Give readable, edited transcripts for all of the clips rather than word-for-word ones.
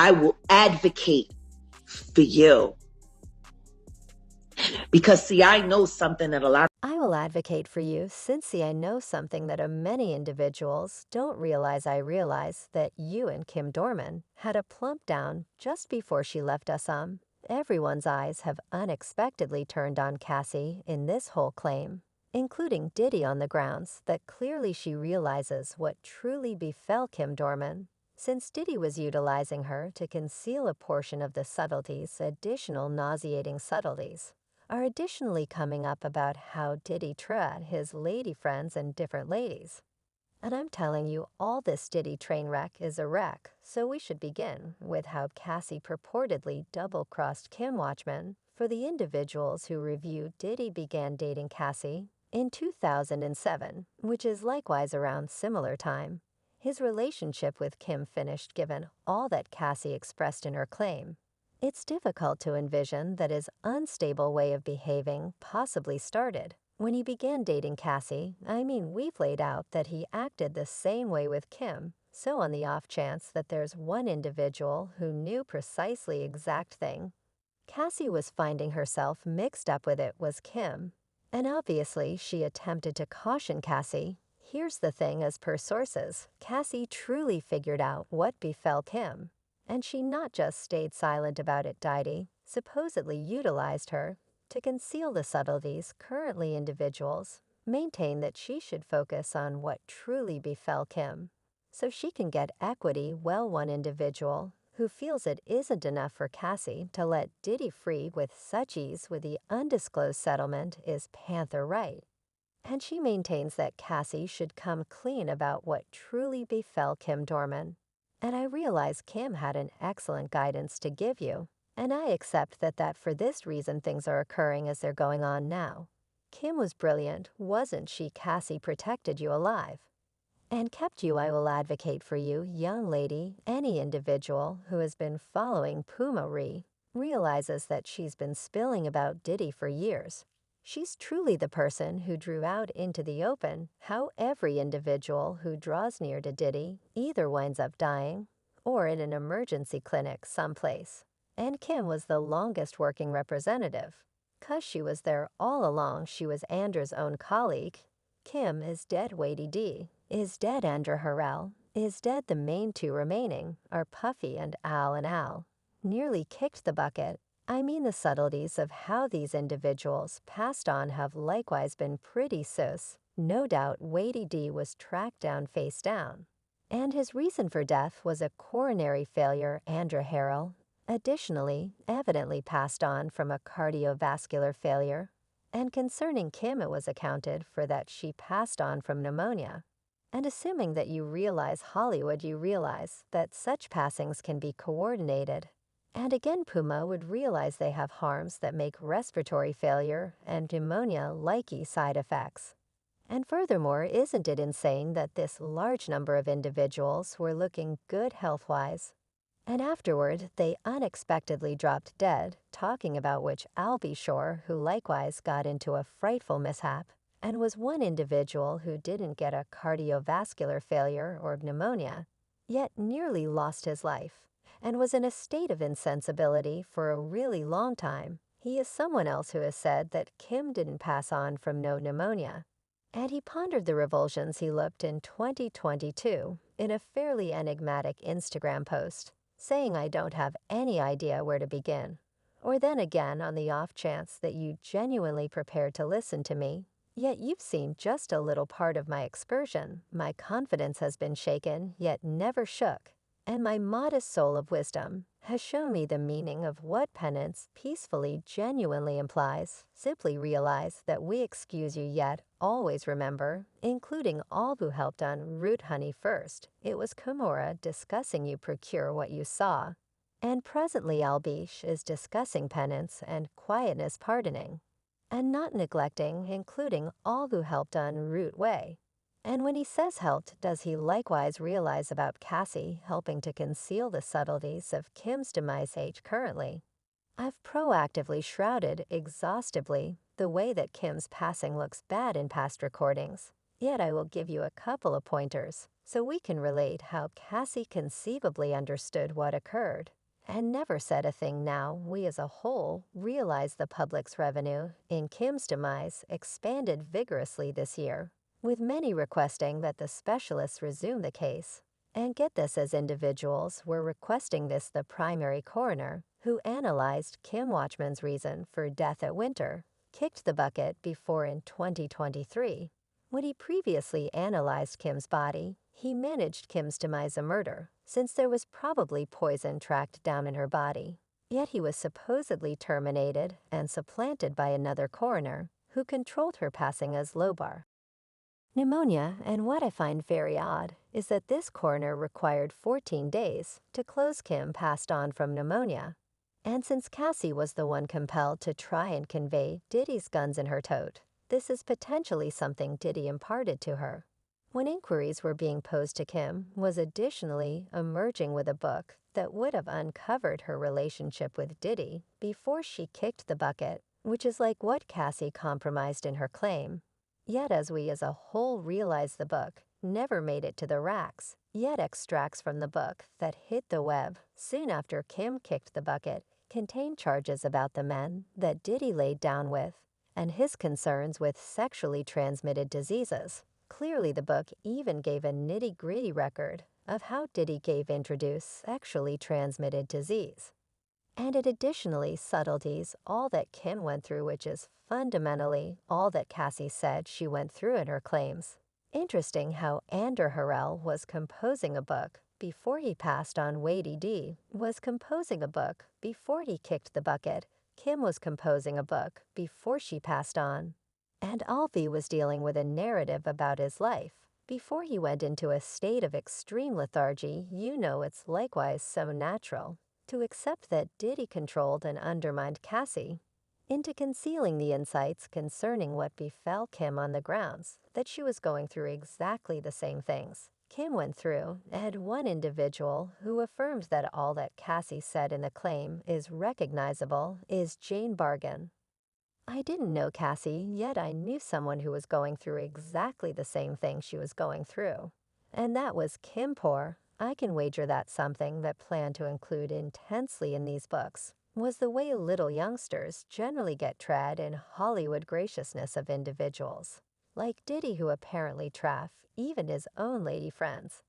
I will advocate for you. Because see, I know something that a lot I will advocate for you, since see I know something that many individuals don't realize. I realize that you and Kim Dorman had a plump down just before she left us. Everyone's eyes have unexpectedly turned on Cassie in this whole claim, including Diddy, on the grounds that clearly she realizes what truly befell Kim Dorman, since Diddy was utilizing her to conceal a portion of the subtleties. Additional nauseating subtleties are additionally coming up about how Diddy treated his lady friends and different ladies. And I'm telling you, all this Diddy train wreck is a wreck, so we should begin with how Cassie purportedly double-crossed Kim. Watchmen, for the individuals who review, Diddy began dating Cassie in 2007, which is likewise around similar time. His relationship with Kim finished. Given all that Cassie expressed in her claim, it's difficult to envision that his unstable way of behaving possibly started when he began dating Cassie. We've laid out that he acted the same way with Kim, so on the off chance that there's one individual who knew precisely exact thing Cassie was finding herself mixed up with, it was Kim. And obviously she attempted to caution Cassie. Here's the thing, as per sources, Cassie truly figured out what befell Kim, and she not just stayed silent about it. Diddy supposedly utilized her to conceal the subtleties. Currently, individuals maintain that she should focus on what truly befell Kim so she can get equity. Well, one individual who feels it isn't enough for Cassie to let Diddy free with such ease with the undisclosed settlement is Panther Wright, and she maintains that Cassie should come clean about what truly befell Kim Dorman. And I realize Kim had an excellent guidance to give you, and I accept that for this reason things are occurring as they're going on now. Kim was brilliant, wasn't she? Cassie protected you alive and kept you. I will advocate for you, young lady. Any individual who has been following Puma realizes that she's been spilling about Diddy for years. She's truly the person who drew out into the open how every individual who draws near to Diddy either winds up dying or in an emergency clinic someplace. And Kim was the longest working representative, 'cause she was there all along. She was Andrew's own colleague. Kim is dead. Wadey D is dead. Andrew Harrell is dead. The main two remaining are Puffy and Al, and Al nearly kicked the bucket. The subtleties of how these individuals passed on have likewise been pretty sus. No doubt Wadey D was tracked down face down, and his reason for death was a coronary failure. Andrew Harrell additionally evidently passed on from a cardiovascular failure, and concerning Kim, it was accounted for that she passed on from pneumonia. And assuming that you realize Hollywood, you realize that such passings can be coordinated. And again, Puma would realize they have harms that make respiratory failure and pneumonia-like side effects. And furthermore, isn't it insane that this large number of individuals were looking good health-wise, and afterward they unexpectedly dropped dead, talking about which I'll be sure who likewise got into a frightful mishap, and was one individual who didn't get a cardiovascular failure or pneumonia, yet nearly lost his life, and was in a state of insensibility for a really long time. He is someone else who has said that Kim didn't pass on from no pneumonia, and he pondered the revulsions he looked in 2022 in a fairly enigmatic Instagram post, saying, "I don't have any idea where to begin." Or then again, on the off chance that you genuinely prepared to listen to me, yet you've seen just a little part of my excursion, my confidence has been shaken yet never shook, and my modest soul of wisdom has shown me the meaning of what penance peacefully genuinely implies. Simply realize that we excuse you, yet always remember, including all who helped on Root Honey first, it was Kimura discussing you procure what you saw, and presently Albish is discussing penance and quietness pardoning, and not neglecting including all who helped on Root Way. And when he says helped, does he likewise realize about Cassie helping to conceal the subtleties of Kim's demise? Currently, I've proactively shrouded exhaustively the way that Kim's passing looks bad in past recordings, Yet I will give you a couple of pointers so we can relate how Cassie conceivably understood what occurred and never said a thing. Now we as a whole realize the public's revenue in Kim's demise expanded vigorously this year, with many requesting that the specialists resume the case. And get this, as individuals were requesting this, the primary coroner, who analyzed Kim Watchman's reason for death at Winter, kicked the bucket before in 2023. When he previously analyzed Kim's body, he managed Kim's demise a murder, since there was probably poison tracked down in her body. Yet he was supposedly terminated and supplanted by another coroner, who controlled her passing as Lobar. Pneumonia, and what I find very odd is that this coroner required 14 days to close Kim passed on from pneumonia. And since Cassie was the one compelled to try and convey Diddy's guns in her tote, this is potentially something Diddy imparted to her. When inquiries were being posed to Kim was additionally emerging with a book that would have uncovered her relationship with Diddy before she kicked the bucket, which is like what Cassie compromised in her claim. Yet as we as a whole realize the book never made it to the racks, yet extracts from the book that hit the web soon after Kim kicked the bucket contained charges about the men that Diddy laid down with and his concerns with sexually transmitted diseases. Clearly the book even gave a nitty-gritty record of how Diddy gave introduced sexually transmitted disease. And it additionally subtleties all that Kim went through, which is fundamentally all that Cassie said she went through in her claims. Interesting how Ander Harrell was composing a book before he passed on. Wadey D was composing a book before he kicked the bucket. Kim was composing a book before she passed on. And Alfie was dealing with a narrative about his life before he went into a state of extreme lethargy. It's likewise so natural to accept that Diddy controlled and undermined Cassie into concealing the insights concerning what befell Kim on the grounds that she was going through exactly the same things Kim went through. And one individual who affirms that all that Cassie said in the claim is recognizable is Jane Bargan. I didn't know Cassie, yet I knew someone who was going through exactly the same thing she was going through. And that was Kim Poor. I can wager that something that planned to include intensely in these books was the way little youngsters generally get tread in Hollywood graciousness of individuals, like Diddy, who apparently traff even his own lady friends.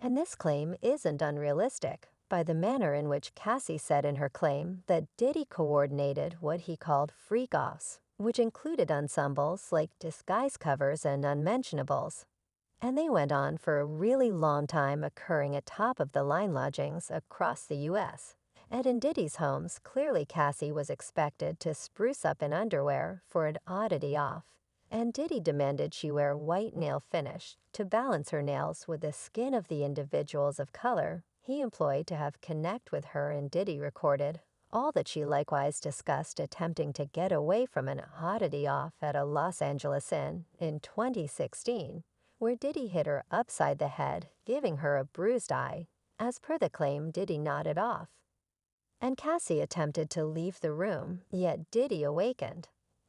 And this claim isn't unrealistic by the manner in which Cassie said in her claim that Diddy coordinated what he called freak-offs, which included ensembles like disguise covers and unmentionables. And they went on for a really long time, occurring at top-of-the-line lodgings across the U.S. And in Diddy's homes, clearly Cassie was expected to spruce up in underwear for an oddity off. And Diddy demanded she wear white nail finish to balance her nails with the skin of the individuals of color he employed to have connect with her. And Diddy recorded all that she likewise discussed attempting to get away from an oddity off at a Los Angeles inn in 2016. Where Diddy hit her upside the head, giving her a bruised eye. As per the claim, Diddy nodded off. And Cassie attempted to leave the room, yet Diddy awakened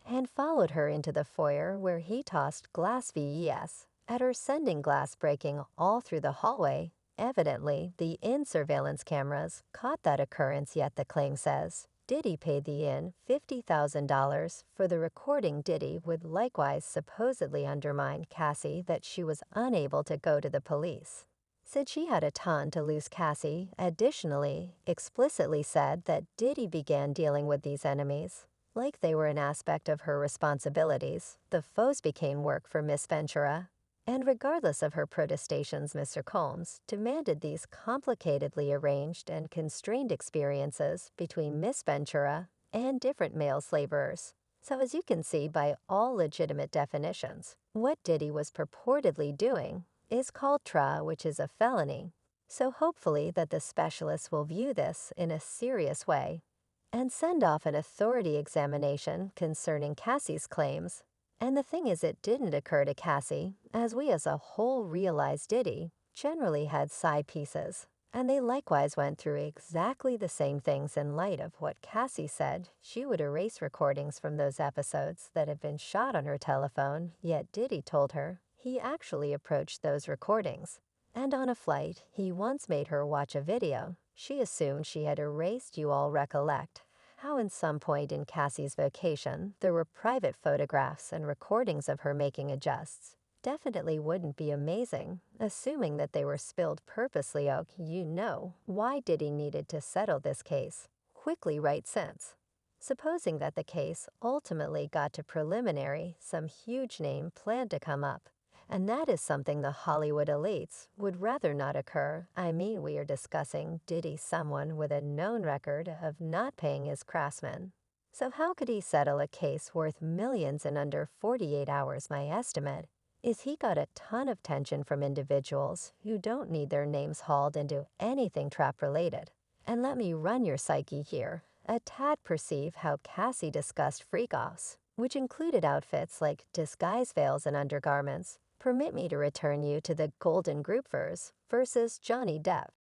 and followed her into the foyer, where he tossed glass VES at her, sending glass breaking all through the hallway. Evidently, the inn surveillance cameras caught that occurrence, yet the claim says Diddy paid the inn $50,000 for the recording. Diddy would likewise supposedly undermine Cassie that she was unable to go to the police. Said she had a ton to lose. Cassie additionally explicitly said that Diddy began dealing with these enemies like they were an aspect of her responsibilities. The foes became work for Miss Ventura. And regardless of her protestations, Mr. Combs demanded these complicatedly arranged and constrained experiences between Miss Ventura and different male laborers. So as you can see by all legitimate definitions, what Diddy was purportedly doing is called tra, which is a felony. So hopefully that the specialists will view this in a serious way and send off an authority examination concerning Cassie's claims. And the thing is, it didn't occur to Cassie, as we as a whole realized Diddy generally had side pieces, and they likewise went through exactly the same things. In light of what Cassie said, she would erase recordings from those episodes that had been shot on her telephone, yet Diddy told her he he actually approached those recordings. And on a flight, he once made her watch a video. She assumed she had erased you all recollect. How in some point in Cassie's vacation, there were private photographs and recordings of her making adjusts. Definitely wouldn't be amazing, assuming that they were spilled purposely. Why Diddy needed to settle this case. Quickly write sense. Supposing that the case ultimately got to preliminary, some huge name planned to come up. And that is something the Hollywood elites would rather not occur. We are discussing Diddy, someone with a known record of not paying his craftsmen. So how could he settle a case worth millions in under 48 hours? My estimate is he got a ton of tension from individuals who don't need their names hauled into anything trap-related. And let me run your psyche here. A tad perceive how Cassie discussed freak-offs, which included outfits like disguise veils and undergarments. Permit me to return you to the Golden Group versus Johnny Depp.